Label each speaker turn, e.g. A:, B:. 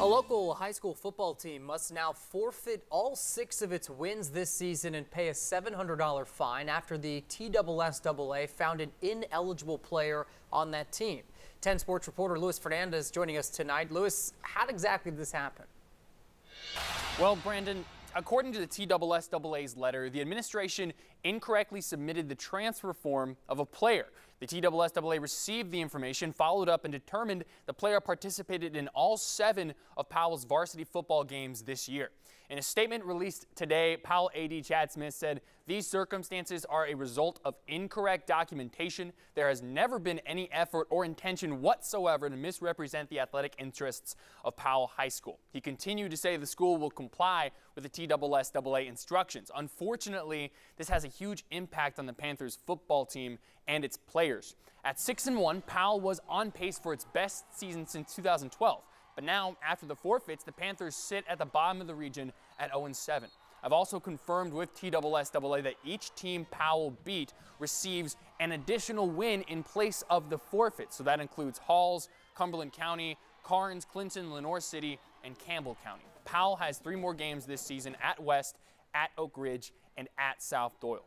A: A local high school football team must now forfeit all 6 of its wins this season and pay a $700 fine after the TSSAA found an ineligible player on that team. 10 Sports reporter Luis Fernandez joining us tonight. Luis, how exactly did this happen?
B: Well, Brandon, according to the TSSAA's letter, the administration incorrectly submitted the transfer form of a player. The TSSAA received the information, followed up, and determined the player participated in all 7 of Powell's varsity football games this year. In a statement released today, Powell AD Chad Smith said these circumstances are a result of incorrect documentation. There has never been any effort or intention whatsoever to misrepresent the athletic interests of Powell High School. He continued to say the school will comply with the TSSAA instructions. Unfortunately, this has a huge impact on the Panthers football team and its players. At 6-1, Powell was on pace for its best season since 2012. But now, after the forfeits, the Panthers sit at the bottom of the region at 0-7. I've also confirmed with TSSAA that each team Powell beat receives an additional win in place of the forfeit. So that includes Halls, Cumberland County, Karnes, Clinton, Lenoir City, and Campbell County. Powell has 3 more games this season at West, at Oak Ridge, and at South Doyle.